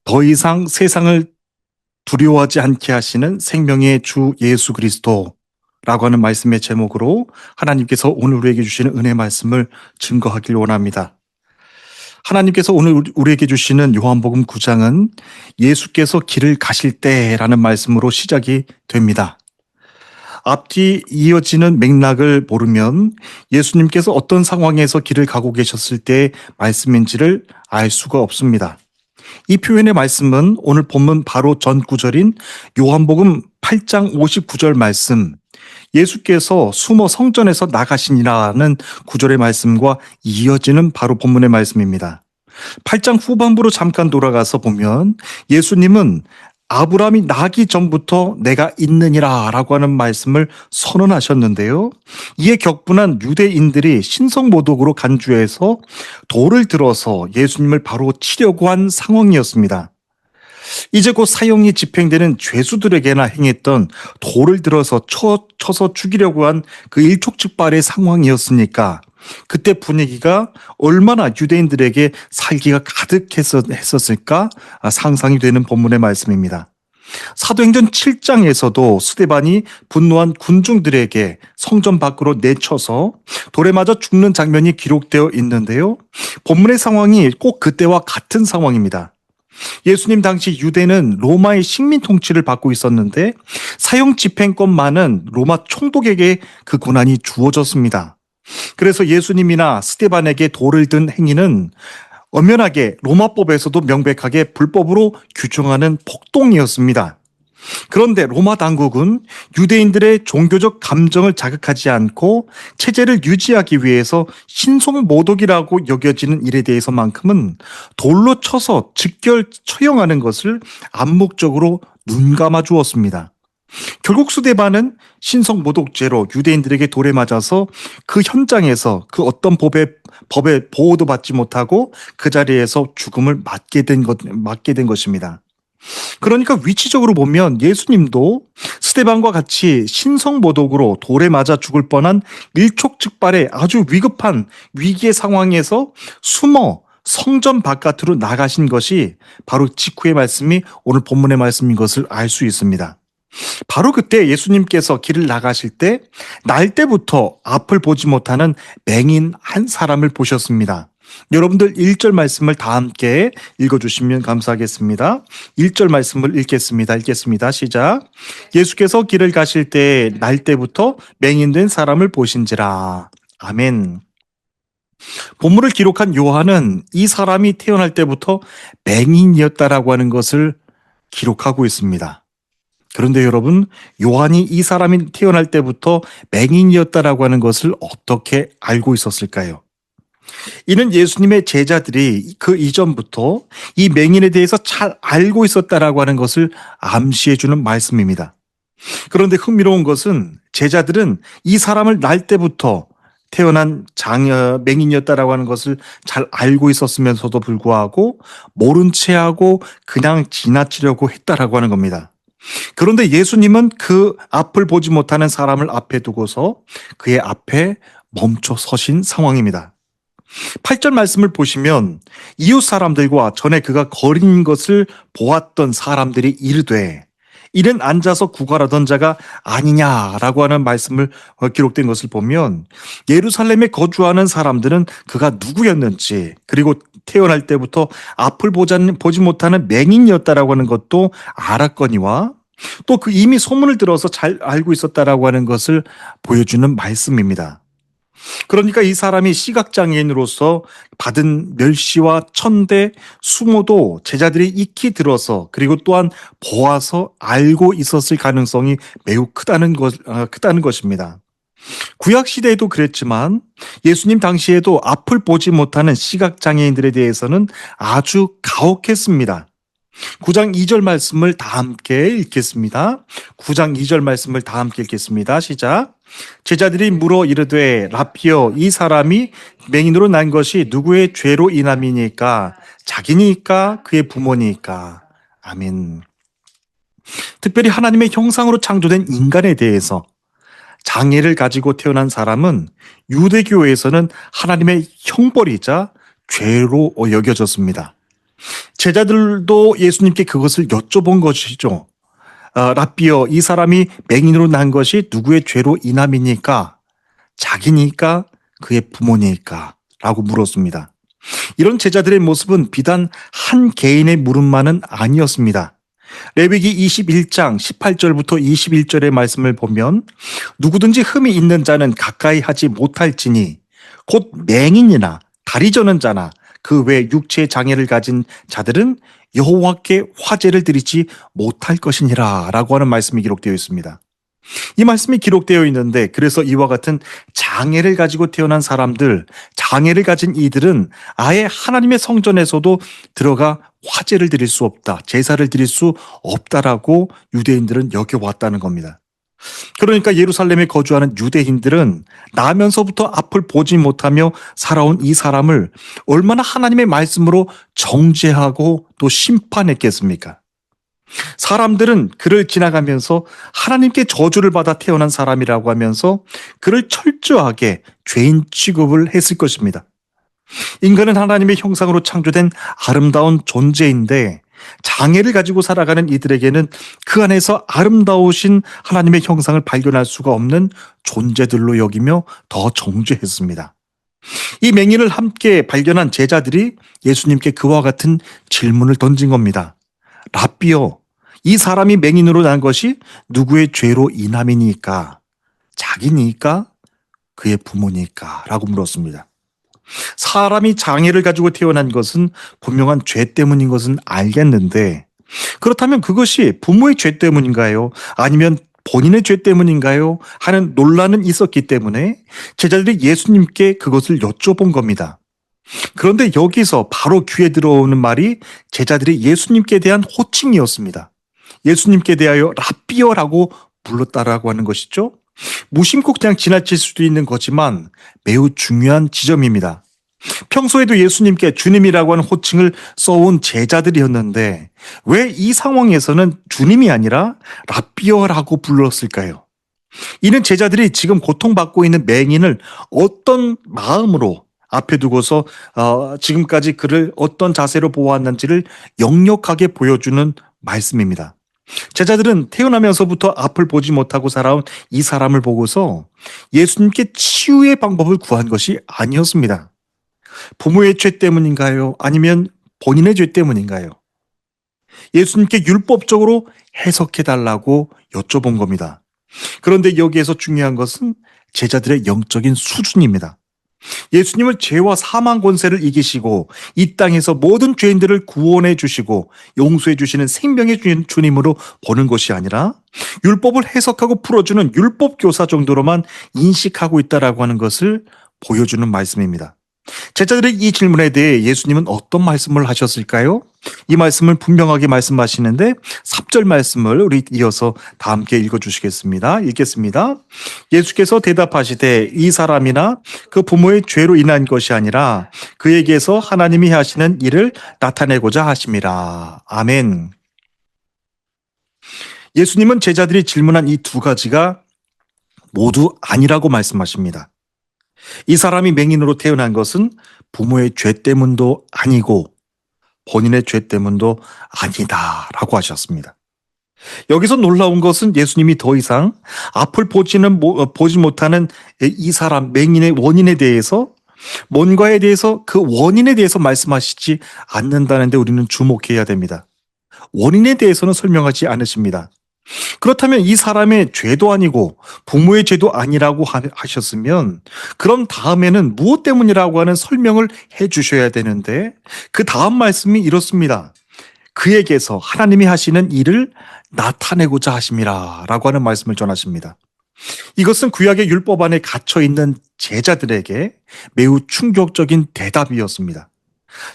더 이상 세상을 두려워하지 않게 하시는 생명의 주 예수 그리스도라고 하는 말씀의 제목으로 하나님께서 오늘 우리에게 주시는 은혜 말씀을 증거하길 원합니다. 하나님께서 오늘 우리에게 주시는 요한복음 9장은 예수께서 길을 가실 때라는 말씀으로 시작이 됩니다. 앞뒤 이어지는 맥락을 모르면 예수님께서 어떤 상황에서 길을 가고 계셨을 때의 말씀인지를 알 수가 없습니다. 이 표현의 말씀은 오늘 본문 바로 전 구절인 요한복음 8장 59절 말씀, 예수께서 숨어 성전에서 나가시니라는 구절의 말씀과 이어지는 바로 본문의 말씀입니다. 8장 후반부로 잠깐 돌아가서 보면 예수님은 아브라함이 나기 전부터 내가 있느니라 라고 하는 말씀을 선언하셨는데요. 이에 격분한 유대인들이 신성모독으로 간주해서 돌을 들어서 예수님을 바로 치려고 한 상황이었습니다. 이제 곧 사형이 집행되는 죄수들에게나 행했던 돌을 들어서 쳐서 죽이려고 한 그 일촉즉발의 상황이었으니까 그때 분위기가 얼마나 유대인들에게 살기가 가득했었을까 상상이 되는 본문의 말씀입니다. 사도행전 7장에서도 스데반이 분노한 군중들에게 성전 밖으로 내쳐서 돌에 맞아 죽는 장면이 기록되어 있는데요. 본문의 상황이 꼭 그때와 같은 상황입니다. 예수님 당시 유대는 로마의 식민 통치를 받고 있었는데 사형 집행권만은 로마 총독에게 그 권한이 주어졌습니다. 그래서 예수님이나 스데반에게 돌을 든 행위는 엄연하게 로마법에서도 명백하게 불법으로 규정하는 폭동이었습니다. 그런데 로마 당국은 유대인들의 종교적 감정을 자극하지 않고 체제를 유지하기 위해서 신성모독이라고 여겨지는 일에 대해서만큼은 돌로 쳐서 즉결 처형하는 것을 암묵적으로 눈감아 주었습니다. 결국 스데반은 신성모독죄로 유대인들에게 돌에 맞아서 그 현장에서 그 어떤 법의 보호도 받지 못하고 그 자리에서 죽음을 맞게 된 것입니다. 그러니까 위치적으로 보면 예수님도 스데반과 같이 신성모독으로 돌에 맞아 죽을 뻔한 일촉즉발의 아주 위급한 위기의 상황에서 숨어 성전 바깥으로 나가신 것이 바로 직후의 말씀이 오늘 본문의 말씀인 것을 알 수 있습니다. 바로 그때 예수님께서 길을 나가실 때 날 때부터 앞을 보지 못하는 맹인 한 사람을 보셨습니다. 여러분들 1절 말씀을 다 함께 읽어주시면 감사하겠습니다. 1절 말씀을 읽겠습니다. 시작. 예수께서 길을 가실 때 날 때부터 맹인된 사람을 보신지라. 아멘. 본문을 기록한 요한은 이 사람이 태어날 때부터 맹인이었다라고 하는 것을 기록하고 있습니다. 그런데 여러분, 요한이 이 사람이 태어날 때부터 맹인이었다라고 하는 것을 어떻게 알고 있었을까요? 이는 예수님의 제자들이 그 이전부터 이 맹인에 대해서 잘 알고 있었다라고 하는 것을 암시해 주는 말씀입니다. 그런데 흥미로운 것은 제자들은 이 사람을 날 때부터 태어난 맹인이었다라고 하는 것을 잘 알고 있었으면서도 불구하고 모른 채 하고 그냥 지나치려고 했다라고 하는 겁니다. 그런데 예수님은 그 앞을 보지 못하는 사람을 앞에 두고서 그의 앞에 멈춰 서신 상황입니다. 8절 말씀을 보시면 이웃 사람들과 전에 그가 거린 것을 보았던 사람들이 이르되 이는 앉아서 구걸하던 자가 아니냐라고 하는 말씀을 기록된 것을 보면 예루살렘에 거주하는 사람들은 그가 누구였는지 그리고 태어날 때부터 앞을 보지 못하는 맹인이었다라고 하는 것도 알았거니와 또 그 이미 소문을 들어서 잘 알고 있었다라고 하는 것을 보여주는 말씀입니다. 그러니까 이 사람이 시각장애인으로서 받은 멸시와 천대, 수모도 제자들이 익히 들어서 그리고 또한 보아서 알고 있었을 가능성이 매우 크다는 것입니다. 구약 시대에도 그랬지만 예수님 당시에도 앞을 보지 못하는 시각장애인들에 대해서는 아주 가혹했습니다. 9장 2절 말씀을 다 함께 읽겠습니다. 9장 2절 말씀을 다 함께 읽겠습니다. 시작. 제자들이 물어 이르되 라피여 이 사람이 맹인으로 난 것이 누구의 죄로 인함이니까 자기니까 그의 부모니까. 아멘. 특별히 하나님의 형상으로 창조된 인간에 대해서 장애를 가지고 태어난 사람은 유대교에서는 하나님의 형벌이자 죄로 여겨졌습니다. 제자들도 예수님께 그것을 여쭤본 것이죠. 라삐여, 이 사람이 맹인으로 난 것이 누구의 죄로 인함이니까? 자기니까? 그의 부모니까? 라고 물었습니다. 이런 제자들의 모습은 비단 한 개인의 물음만은 아니었습니다. 레위기 21장 18절부터 21절의 말씀을 보면 누구든지 흠이 있는 자는 가까이 하지 못할지니 곧 맹인이나 다리 저는 자나 그 외 육체의 장애를 가진 자들은 여호와께 화제를 드리지 못할 것이니라 라고 하는 말씀이 기록되어 있습니다. 이 말씀이 기록되어 있는데 그래서 이와 같은 장애를 가지고 태어난 사람들, 장애를 가진 이들은 아예 하나님의 성전에서도 들어가 화제를 드릴 수 없다, 제사를 드릴 수 없다라고 유대인들은 여겨왔다는 겁니다. 그러니까 예루살렘에 거주하는 유대인들은 나면서부터 앞을 보지 못하며 살아온 이 사람을 얼마나 하나님의 말씀으로 정죄하고 또 심판했겠습니까? 사람들은 그를 지나가면서 하나님께 저주를 받아 태어난 사람이라고 하면서 그를 철저하게 죄인 취급을 했을 것입니다. 인간은 하나님의 형상으로 창조된 아름다운 존재인데 장애를 가지고 살아가는 이들에게는 그 안에서 아름다우신 하나님의 형상을 발견할 수가 없는 존재들로 여기며 더 정죄했습니다. 이 맹인을 함께 발견한 제자들이 예수님께 그와 같은 질문을 던진 겁니다. 라삐여, 이 사람이 맹인으로 난 것이 누구의 죄로 인함이니까? 자기니까? 그의 부모니까? 라고 물었습니다. 사람이 장애를 가지고 태어난 것은 분명한 죄 때문인 것은 알겠는데 그렇다면 그것이 부모의 죄 때문인가요? 아니면 본인의 죄 때문인가요? 하는 논란은 있었기 때문에 제자들이 예수님께 그것을 여쭤본 겁니다. 그런데 여기서 바로 귀에 들어오는 말이 제자들이 예수님께 대한 호칭이었습니다. 예수님께 대하여 라삐어라고 불렀다라고 하는 것이죠. 무심코 그냥 지나칠 수도 있는 거지만 매우 중요한 지점입니다. 평소에도 예수님께 주님이라고 하는 호칭을 써온 제자들이었는데 왜 이 상황에서는 주님이 아니라 라삐어라고 불렀을까요? 이는 제자들이 지금 고통받고 있는 맹인을 어떤 마음으로 앞에 두고서 지금까지 그를 어떤 자세로 보았는지를 역력하게 보여주는 말씀입니다. 제자들은 태어나면서부터 앞을 보지 못하고 살아온 이 사람을 보고서 예수님께 치유의 방법을 구한 것이 아니었습니다. 부모의 죄 때문인가요? 아니면 본인의 죄 때문인가요? 예수님께 율법적으로 해석해달라고 여쭤본 겁니다. 그런데 여기에서 중요한 것은 제자들의 영적인 수준입니다. 예수님을 죄와 사망 권세를 이기시고 이 땅에서 모든 죄인들을 구원해 주시고 용서해 주시는 생명의 주님으로 보는 것이 아니라 율법을 해석하고 풀어주는 율법 교사 정도로만 인식하고 있다라고 하는 것을 보여주는 말씀입니다. 제자들의 이 질문에 대해 예수님은 어떤 말씀을 하셨을까요? 이 말씀을 분명하게 말씀하시는데 3절 말씀을 우리 이어서 다 함께 읽어주시겠습니다. 읽겠습니다. 예수께서 대답하시되 이 사람이나 그 부모의 죄로 인한 것이 아니라 그에게서 하나님이 하시는 일을 나타내고자 하심이라. 아멘. 예수님은 제자들이 질문한 이 두 가지가 모두 아니라고 말씀하십니다. 이 사람이 맹인으로 태어난 것은 부모의 죄 때문도 아니고 본인의 죄 때문도 아니다라고 하셨습니다. 여기서 놀라운 것은 예수님이 더 이상 앞을 보지 못하는 이 사람 맹인의 원인에 대해서 뭔가에 대해서 그 원인에 대해서 말씀하시지 않는다는 데 우리는 주목해야 됩니다. 원인에 대해서는 설명하지 않으십니다. 그렇다면 이 사람의 죄도 아니고 부모의 죄도 아니라고 하셨으면 그럼 다음에는 무엇 때문이라고 하는 설명을 해 주셔야 되는데 그 다음 말씀이 이렇습니다. 그에게서 하나님이 하시는 일을 나타내고자 하심이라 라고 하는 말씀을 전하십니다. 이것은 구약의 율법 안에 갇혀있는 제자들에게 매우 충격적인 대답이었습니다.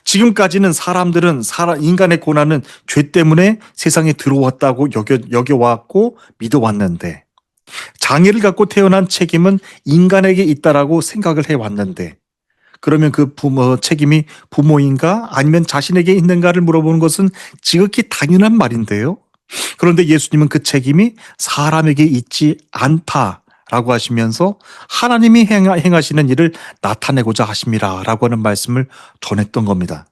지금까지는 사람들은 인간의 고난은 죄 때문에 세상에 들어왔다고 여겨왔고 믿어왔는데 장애를 갖고 태어난 책임은 인간에게 있다라고 생각을 해왔는데 그러면 그 책임이 부모인가 아니면 자신에게 있는가를 물어보는 것은 지극히 당연한 말인데요. 그런데 예수님은 그 책임이 사람에게 있지 않다라고 하시면서 하나님이 행하시는 일을 나타내고자 하심이라 라고 하는 말씀을 전했던 겁니다.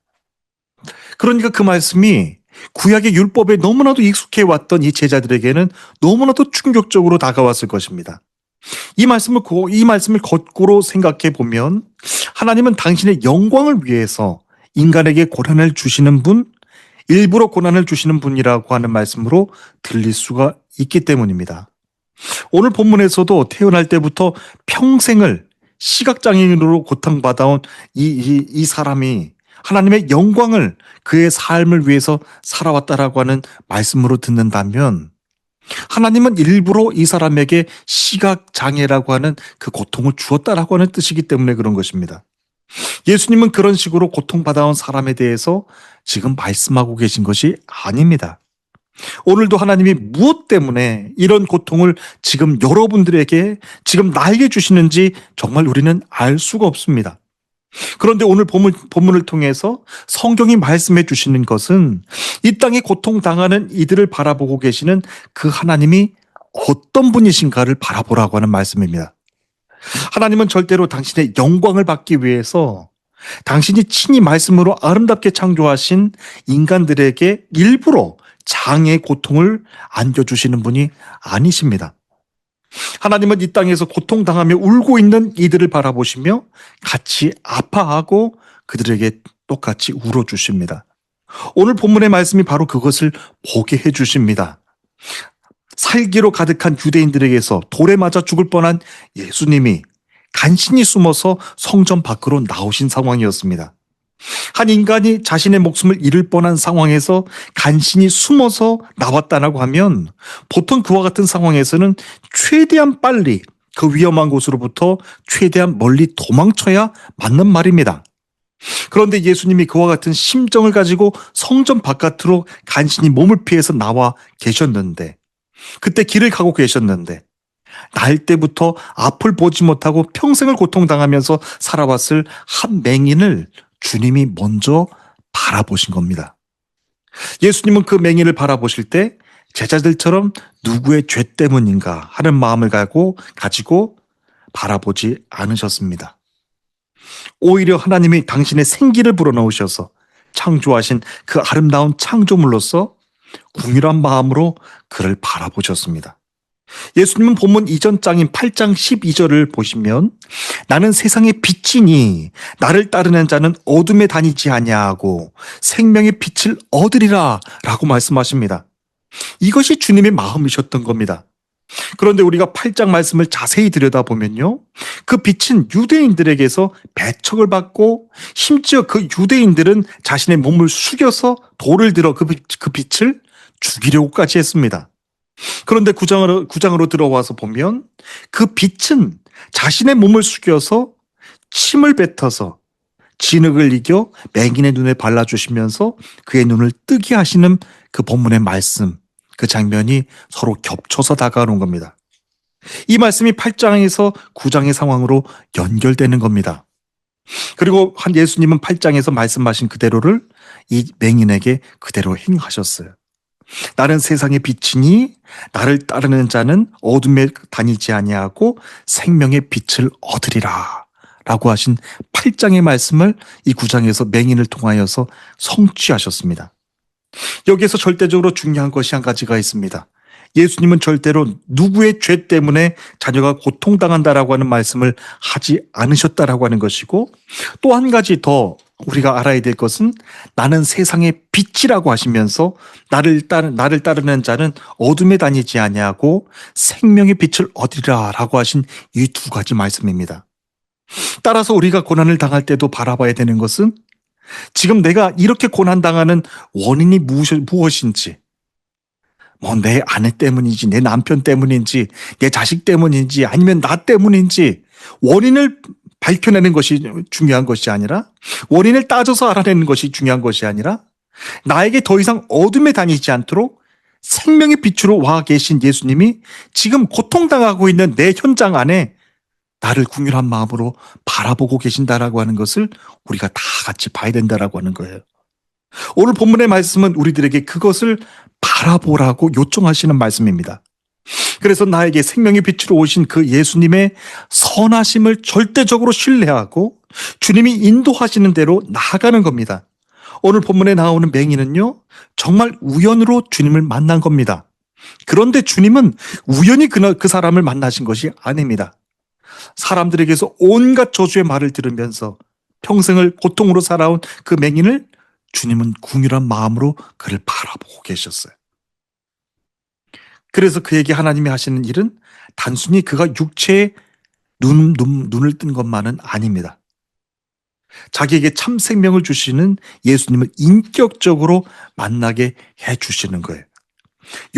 그러니까 그 말씀이 구약의 율법에 너무나도 익숙해 왔던 이 제자들에게는 너무나도 충격적으로 다가왔을 것입니다. 이 말씀을 거꾸로 생각해 보면 하나님은 당신의 영광을 위해서 인간에게 고난을 주시는 분, 일부러 고난을 주시는 분이라고 하는 말씀으로 들릴 수가 있기 때문입니다. 오늘 본문에서도 태어날 때부터 평생을 시각장애인으로 고통받아온 이 사람이 하나님의 영광을 그의 삶을 위해서 살아왔다라고 하는 말씀으로 듣는다면 하나님은 일부러 이 사람에게 시각장애라고 하는 그 고통을 주었다라고 하는 뜻이기 때문에 그런 것입니다. 예수님은 그런 식으로 고통받아온 사람에 대해서 지금 말씀하고 계신 것이 아닙니다. 오늘도 하나님이 무엇 때문에 이런 고통을 지금 여러분들에게 지금 나에게 주시는지 정말 우리는 알 수가 없습니다. 그런데 오늘 본문을 통해서 성경이 말씀해 주시는 것은 이 땅에 고통당하는 이들을 바라보고 계시는 그 하나님이 어떤 분이신가를 바라보라고 하는 말씀입니다. 하나님은 절대로 당신의 영광을 받기 위해서 당신이 친히 말씀으로 아름답게 창조하신 인간들에게 일부러 장애의 고통을 안겨주시는 분이 아니십니다. 하나님은 이 땅에서 고통당하며 울고 있는 이들을 바라보시며 같이 아파하고 그들에게 똑같이 울어주십니다. 오늘 본문의 말씀이 바로 그것을 보게 해주십니다. 살기로 가득한 유대인들에게서 돌에 맞아 죽을 뻔한 예수님이 간신히 숨어서 성전 밖으로 나오신 상황이었습니다. 한 인간이 자신의 목숨을 잃을 뻔한 상황에서 간신히 숨어서 나왔다라고 하면 보통 그와 같은 상황에서는 최대한 빨리 그 위험한 곳으로부터 최대한 멀리 도망쳐야 맞는 말입니다. 그런데 예수님이 그와 같은 심정을 가지고 성전 바깥으로 간신히 몸을 피해서 나와 계셨는데, 그때 길을 가고 계셨는데 날 때부터 앞을 보지 못하고 평생을 고통당하면서 살아왔을 한 맹인을 주님이 먼저 바라보신 겁니다. 예수님은 그 맹인을 바라보실 때 제자들처럼 누구의 죄 때문인가 하는 마음을 가지고 바라보지 않으셨습니다. 오히려 하나님이 당신의 생기를 불어넣으셔서 창조하신 그 아름다운 창조물로서 궁휼한 마음으로 그를 바라보셨습니다. 예수님은 본문 이전 장인 8장 12절을 보시면 나는 세상의 빛이니 나를 따르는 자는 어둠에 다니지 아니하고 생명의 빛을 얻으리라 라고 말씀하십니다. 이것이 주님의 마음이셨던 겁니다. 그런데 우리가 8장 말씀을 자세히 들여다보면요, 그 빛은 유대인들에게서 배척을 받고 심지어 그 유대인들은 자신의 몸을 숙여서 돌을 들어 그 빛을 죽이려고까지 했습니다. 그런데 9장으로 들어와서 보면 그 빛은 자신의 몸을 숙여서 침을 뱉어서 진흙을 이겨 맹인의 눈에 발라주시면서 그의 눈을 뜨게 하시는 그 본문의 말씀, 그 장면이 서로 겹쳐서 다가오는 겁니다. 이 말씀이 8장에서 9장의 상황으로 연결되는 겁니다. 그리고 예수님은 8장에서 말씀하신 그대로를 이 맹인에게 그대로 행하셨어요. 나는 세상의 빛이니 나를 따르는 자는 어둠에 다니지 아니하고 생명의 빛을 얻으리라 라고 하신 8장의 말씀을 이 9장에서 맹인을 통하여서 성취하셨습니다. 여기에서 절대적으로 중요한 것이 한 가지가 있습니다. 예수님은 절대로 누구의 죄 때문에 자녀가 고통당한다라고 하는 말씀을 하지 않으셨다라고 하는 것이고, 또 한 가지 더 우리가 알아야 될 것은 나는 세상의 빛이라고 하시면서 나를 따르는 자는 어둠에 다니지 아니하고 생명의 빛을 얻으리라라고 하신 이 두 가지 말씀입니다. 따라서 우리가 고난을 당할 때도 바라봐야 되는 것은 지금 내가 이렇게 고난당하는 원인이 무엇인지, 내 아내 때문인지, 내 남편 때문인지, 내 자식 때문인지, 아니면 나 때문인지 원인을 밝혀내는 것이 중요한 것이 아니라, 원인을 따져서 알아내는 것이 중요한 것이 아니라, 나에게 더 이상 어둠에 다니지 않도록 생명의 빛으로 와 계신 예수님이 지금 고통당하고 있는 내 현장 안에 나를 궁휼한 마음으로 바라보고 계신다라고 하는 것을 우리가 다 같이 봐야 된다라고 하는 거예요. 오늘 본문의 말씀은 우리들에게 그것을 바라보라고 요청하시는 말씀입니다. 그래서 나에게 생명의 빛으로 오신 그 예수님의 선하심을 절대적으로 신뢰하고 주님이 인도하시는 대로 나아가는 겁니다. 오늘 본문에 나오는 맹인은요, 정말 우연으로 주님을 만난 겁니다. 그런데 주님은 우연히 그 사람을 만나신 것이 아닙니다. 사람들에게서 온갖 저주의 말을 들으면서 평생을 고통으로 살아온 그 맹인을 주님은 궁휼한 마음으로 그를 바라보고 계셨어요. 그래서 그에게 하나님이 하시는 일은 단순히 그가 육체에 눈을 뜬 것만은 아닙니다. 자기에게 참 생명을 주시는 예수님을 인격적으로 만나게 해 주시는 거예요.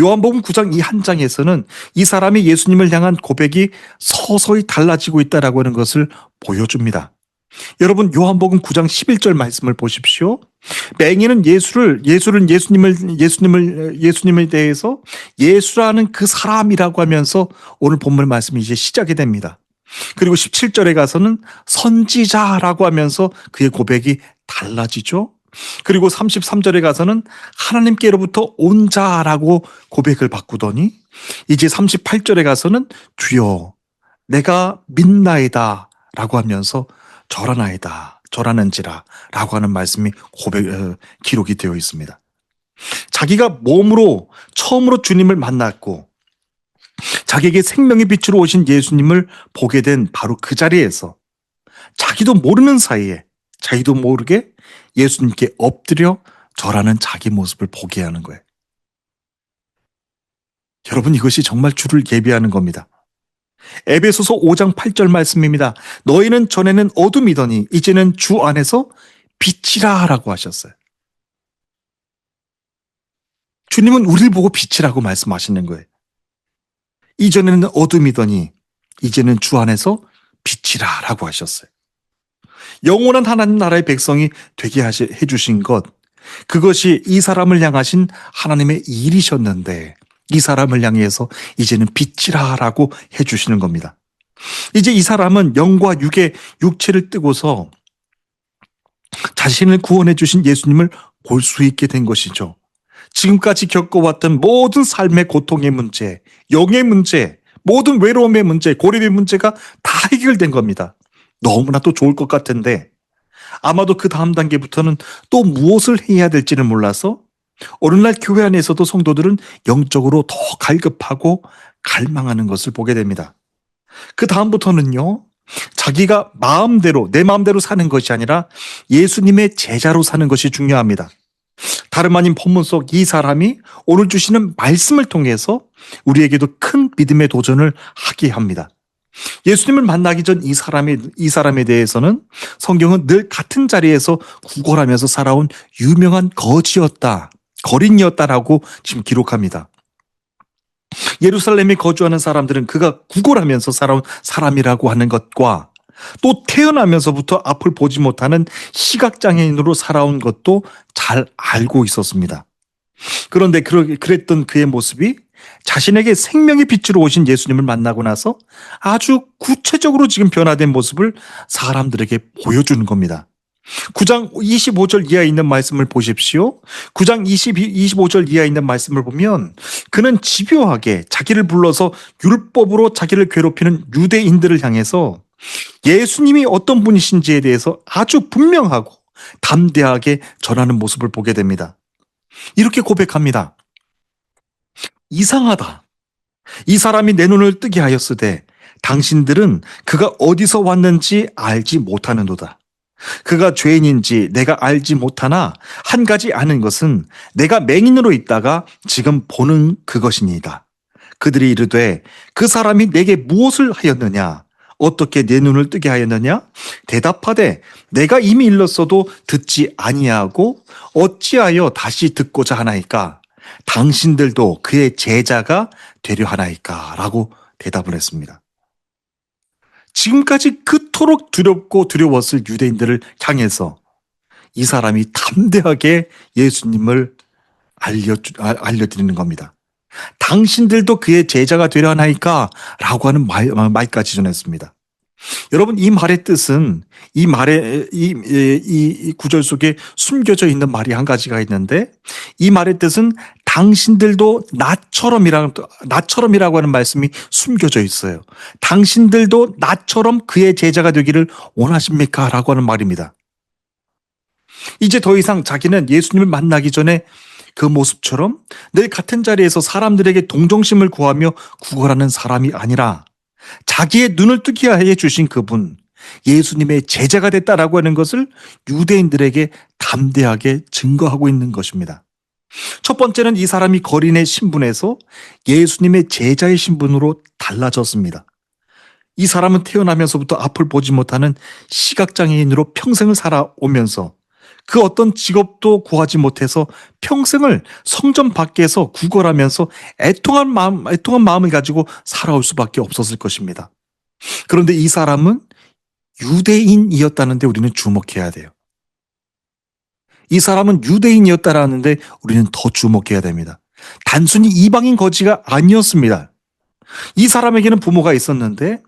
요한복음 9장 이 한 장에서는 이 사람이 예수님을 향한 고백이 서서히 달라지고 있다라고 하는 것을 보여줍니다. 여러분, 요한복음 9장 11절 말씀을 보십시오. 맹인은 예수님에 대해서 예수라는 그 사람이라고 하면서 오늘 본문 말씀이 이제 시작이 됩니다. 그리고 17절에 가서는 선지자라고 하면서 그의 고백이 달라지죠. 그리고 33절에 가서는 하나님께로부터 온 자라고 고백을 바꾸더니 이제 38절에 가서는 주여 내가 믿나이다 라고 하면서 절하는지라 라고 하는 말씀이 기록이 되어 있습니다. 자기가 몸으로 처음으로 주님을 만났고 자기에게 생명의 빛으로 오신 예수님을 보게 된 바로 그 자리에서 자기도 모르는 사이에 자기도 모르게 예수님께 엎드려 절하는 자기 모습을 보게 하는 거예요. 여러분, 이것이 정말 주를 예비하는 겁니다. 에베소서 5장 8절 말씀입니다. 너희는 전에는 어둠이더니 이제는 주 안에서 빛이라 라고 하셨어요. 주님은 우리를 보고 빛이라고 말씀하시는 거예요. 이전에는 어둠이더니 이제는 주 안에서 빛이라 라고 하셨어요. 영원한 하나님 나라의 백성이 되게 해주신 것, 그것이 이 사람을 향하신 하나님의 일이셨는데 이 사람을 향해서 이제는 빛이라 라고 해주시는 겁니다. 이제 이 사람은 영과 육체를 뜨고서 자신을 구원해 주신 예수님을 볼 수 있게 된 것이죠. 지금까지 겪어왔던 모든 삶의 고통의 문제, 영의 문제, 모든 외로움의 문제, 고립의 문제가 다 해결된 겁니다. 너무나 또 좋을 것 같은데 아마도 그 다음 단계부터는 또 무엇을 해야 될지를 몰라서 오늘날 교회 안에서도 성도들은 영적으로 더 갈급하고 갈망하는 것을 보게 됩니다. 그 다음부터는요, 자기가 내 마음대로 사는 것이 아니라 예수님의 제자로 사는 것이 중요합니다. 다름 아닌 본문 속 이 사람이 오늘 주시는 말씀을 통해서 우리에게도 큰 믿음의 도전을 하게 합니다. 예수님을 만나기 전 이 사람에 대해서는 성경은 늘 같은 자리에서 구걸하면서 살아온 유명한 거린이었다라고 지금 기록합니다. 예루살렘에 거주하는 사람들은 그가 구걸하면서 살아온 사람이라고 하는 것과 또 태어나면서부터 앞을 보지 못하는 시각장애인으로 살아온 것도 잘 알고 있었습니다. 그런데 그랬던 그의 모습이 자신에게 생명의 빛으로 오신 예수님을 만나고 나서 아주 구체적으로 지금 변화된 모습을 사람들에게 보여주는 겁니다. 9장 25절 이하에 있는 말씀을 보십시오. 9장 25절 이하에 있는 말씀을 보면 그는 집요하게 자기를 불러서 율법으로 자기를 괴롭히는 유대인들을 향해서 예수님이 어떤 분이신지에 대해서 아주 분명하고 담대하게 전하는 모습을 보게 됩니다. 이렇게 고백합니다. 이상하다. 이 사람이 내 눈을 뜨게 하였으되 당신들은 그가 어디서 왔는지 알지 못하는도다. 그가 죄인인지 내가 알지 못하나 한 가지 아는 것은 내가 맹인으로 있다가 지금 보는 그것이니이다. 그들이 이르되 그 사람이 내게 무엇을 하였느냐? 어떻게 내 눈을 뜨게 하였느냐? 대답하되 내가 이미 일렀어도 듣지 아니하고 어찌하여 다시 듣고자 하나이까? 당신들도 그의 제자가 되려 하나이까? 라고 대답을 했습니다. 지금까지 그토록 두렵고 두려웠을 유대인들을 향해서 이 사람이 담대하게 예수님을 알려드리는 겁니다. 당신들도 그의 제자가 되려 하나이까? 라고 하는 말까지 전했습니다. 여러분, 이 말의 뜻은 이 구절 속에 숨겨져 있는 말이 한 가지가 있는데 이 말의 뜻은 당신들도 나처럼이라고 하는 말씀이 숨겨져 있어요. 당신들도 나처럼 그의 제자가 되기를 원하십니까? 라고 하는 말입니다. 이제 더 이상 자기는 예수님을 만나기 전에 그 모습처럼 늘 같은 자리에서 사람들에게 동정심을 구하며 구걸하는 사람이 아니라 자기의 눈을 뜨게 해 주신 그분, 예수님의 제자가 됐다라고 하는 것을 유대인들에게 담대하게 증거하고 있는 것입니다. 첫 번째는 이 사람이 거린의 신분에서 예수님의 제자의 신분으로 달라졌습니다. 이 사람은 태어나면서부터 앞을 보지 못하는 시각장애인으로 평생을 살아오면서 그 어떤 직업도 구하지 못해서 평생을 성전 밖에서 구걸하면서 애통한 마음을 가지고 살아올 수밖에 없었을 것입니다. 그런데 이 사람은 유대인이었다는데 우리는 주목해야 돼요. 이 사람은 유대인이었다라는데 우리는 더 주목해야 됩니다. 단순히 이방인 거지가 아니었습니다. 이 사람에게는 부모가 있었는데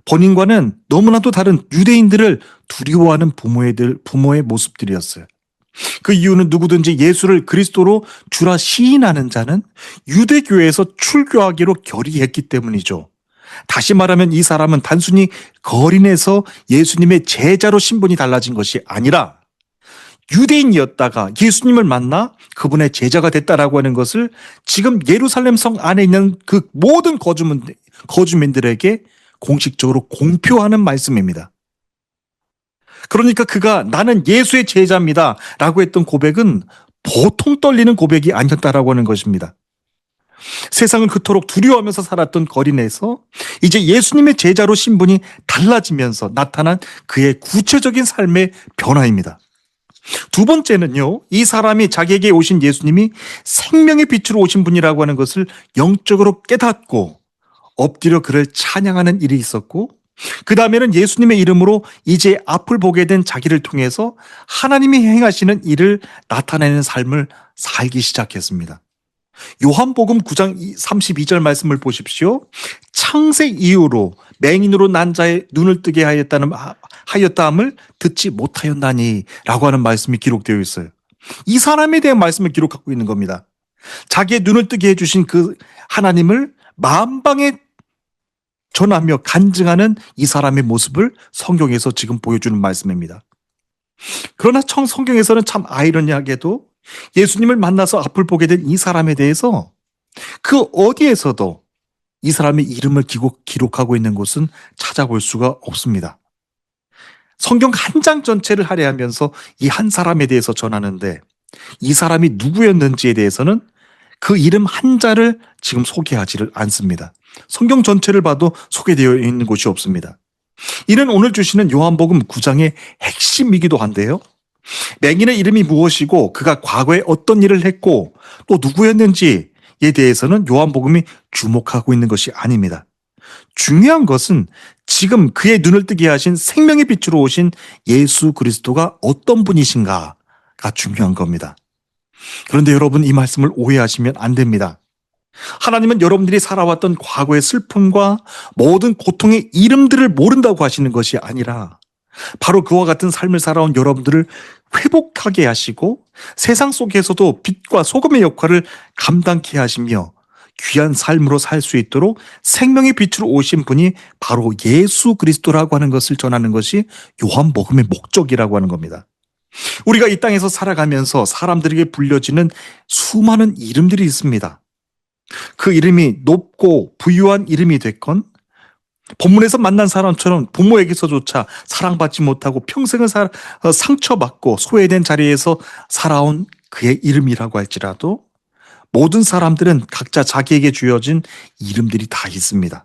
본인과는 너무나도 다른 유대인들을 두려워하는 부모의 모습들이었어요. 그 이유는 누구든지 예수를 그리스도로 주라 시인하는 자는 유대교회에서 출교하기로 결의했기 때문이죠. 다시 말하면 이 사람은 단순히 거린에서 예수님의 제자로 신분이 달라진 것이 아니라 유대인이었다가 예수님을 만나 그분의 제자가 됐다라고 하는 것을 지금 예루살렘 성 안에 있는 그 모든 거주민들에게 공식적으로 공표하는 말씀입니다. 그러니까 그가 나는 예수의 제자입니다 라고 했던 고백은 보통 떨리는 고백이 아니었다라고 하는 것입니다. 세상을 그토록 두려워하면서 살았던 거린에서 이제 예수님의 제자로 신분이 달라지면서 나타난 그의 구체적인 삶의 변화입니다. 두 번째는요, 이 사람이 자기에게 오신 예수님이 생명의 빛으로 오신 분이라고 하는 것을 영적으로 깨닫고 엎드려 그를 찬양하는 일이 있었고, 그 다음에는 예수님의 이름으로 이제 앞을 보게 된 자기를 통해서 하나님이 행하시는 일을 나타내는 삶을 살기 시작했습니다. 요한복음 9장 32절 말씀을 보십시오. 창세 이후로 맹인으로 난 자의 눈을 뜨게 하였다함을 듣지 못하였나니 라고 하는 말씀이 기록되어 있어요. 이 사람에 대한 말씀을 기록하고 있는 겁니다. 자기의 눈을 뜨게 해주신 그 하나님을 만방에 전하며 간증하는 이 사람의 모습을 성경에서 지금 보여주는 말씀입니다. 그러나 성경에서는 참 아이러니하게도 예수님을 만나서 앞을 보게 된 이 사람에 대해서 그 어디에서도 이 사람의 이름을 기록하고 있는 곳은 찾아볼 수가 없습니다. 성경 한 장 전체를 할애하면서 이 한 사람에 대해서 전하는데 이 사람이 누구였는지에 대해서는 그 이름 한 자를 지금 소개하지를 않습니다. 성경 전체를 봐도 소개되어 있는 곳이 없습니다. 이는 오늘 주시는 요한복음 9장의 핵심이기도 한데요. 맹인의 이름이 무엇이고 그가 과거에 어떤 일을 했고 또 누구였는지에 대해서는 요한복음이 주목하고 있는 것이 아닙니다. 중요한 것은 지금 그의 눈을 뜨게 하신 생명의 빛으로 오신 예수 그리스도가 어떤 분이신가가 중요한 겁니다. 그런데 여러분, 이 말씀을 오해하시면 안 됩니다. 하나님은 여러분들이 살아왔던 과거의 슬픔과 모든 고통의 이름들을 모른다고 하시는 것이 아니라 바로 그와 같은 삶을 살아온 여러분들을 회복하게 하시고 세상 속에서도 빛과 소금의 역할을 감당케 하시며 귀한 삶으로 살 수 있도록 생명의 빛으로 오신 분이 바로 예수 그리스도라고 하는 것을 전하는 것이 요한복음의 목적이라고 하는 겁니다. 우리가 이 땅에서 살아가면서 사람들에게 불려지는 수많은 이름들이 있습니다. 그 이름이 높고 부유한 이름이 됐건 본문에서 만난 사람처럼 부모에게서조차 사랑받지 못하고 평생을 상처받고 소외된 자리에서 살아온 그의 이름이라고 할지라도 모든 사람들은 각자 자기에게 주어진 이름들이 다 있습니다.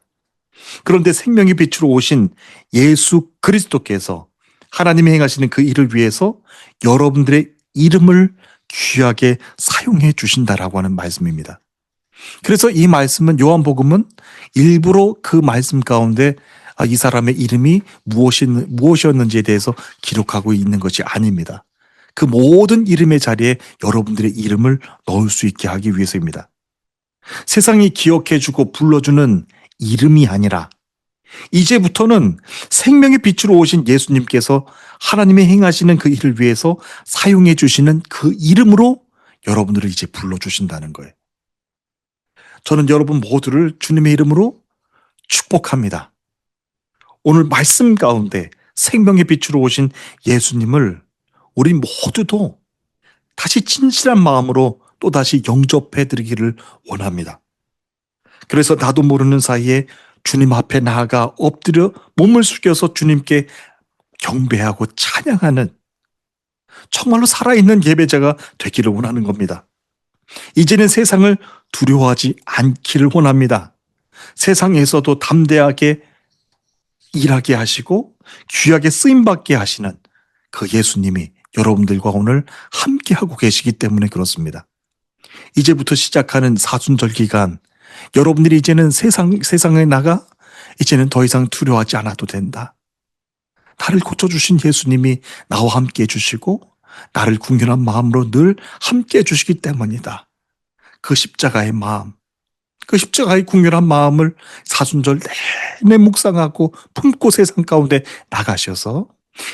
그런데 생명의 빛으로 오신 예수 그리스도께서 하나님이 행하시는 그 일을 위해서 여러분들의 이름을 귀하게 사용해 주신다라고 하는 말씀입니다. 그래서 이 말씀은 요한복음은 일부러 그 말씀 가운데 이 사람의 이름이 무엇이었는지에 대해서 기록하고 있는 것이 아닙니다. 그 모든 이름의 자리에 여러분들의 이름을 넣을 수 있게 하기 위해서입니다. 세상이 기억해주고 불러주는 이름이 아니라 이제부터는 생명의 빛으로 오신 예수님께서 하나님이 행하시는 그 일을 위해서 사용해 주시는 그 이름으로 여러분들을 이제 불러주신다는 거예요. 저는 여러분 모두를 주님의 이름으로 축복합니다. 오늘 말씀 가운데 생명의 빛으로 오신 예수님을 우리 모두도 다시 진실한 마음으로 또다시 영접해 드리기를 원합니다. 그래서 나도 모르는 사이에 주님 앞에 나아가 엎드려 몸을 숙여서 주님께 경배하고 찬양하는 정말로 살아있는 예배자가 되기를 원하는 겁니다. 이제는 세상을 두려워하지 않기를 원합니다. 세상에서도 담대하게 일하게 하시고 귀하게 쓰임받게 하시는 그 예수님이 여러분들과 오늘 함께하고 계시기 때문에 그렇습니다. 이제부터 시작하는 사순절 기간, 여러분들이 이제는 세상에 나가 이제는 더 이상 두려워하지 않아도 된다. 나를 고쳐주신 예수님이 나와 함께 해주시고 나를 궁휼한 마음으로 늘 함께 해주시기 때문이다. 그 십자가의 마음, 그 십자가의 궁휼한 마음을 사순절 내내 묵상하고 품고 세상 가운데 나가셔서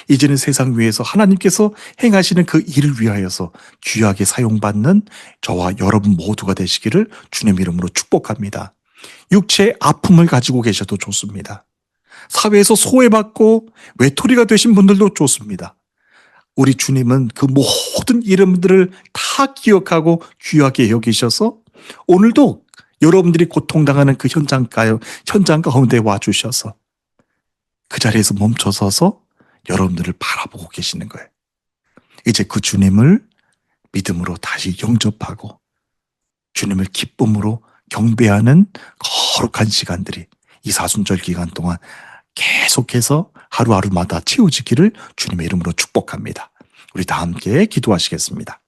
이제는 세상 위에서 하나님께서 행하시는 그 일을 위하여서 귀하게 사용받는 저와 여러분 모두가 되시기를 주님 이름으로 축복합니다. 육체의 아픔을 가지고 계셔도 좋습니다. 사회에서 소외받고 외톨이가 되신 분들도 좋습니다. 우리 주님은 그 모든 이름들을 다 기억하고 귀하게 여기셔서 오늘도 여러분들이 고통당하는 그 현장 가운데 와주셔서 그 자리에서 멈춰서서 여러분들을 바라보고 계시는 거예요. 이제 그 주님을 믿음으로 다시 영접하고 주님을 기쁨으로 경배하는 거룩한 시간들이 이 사순절 기간 동안 계속해서 하루하루마다 채워지기를 주님의 이름으로 축복합니다. 우리 다 함께 기도하시겠습니다.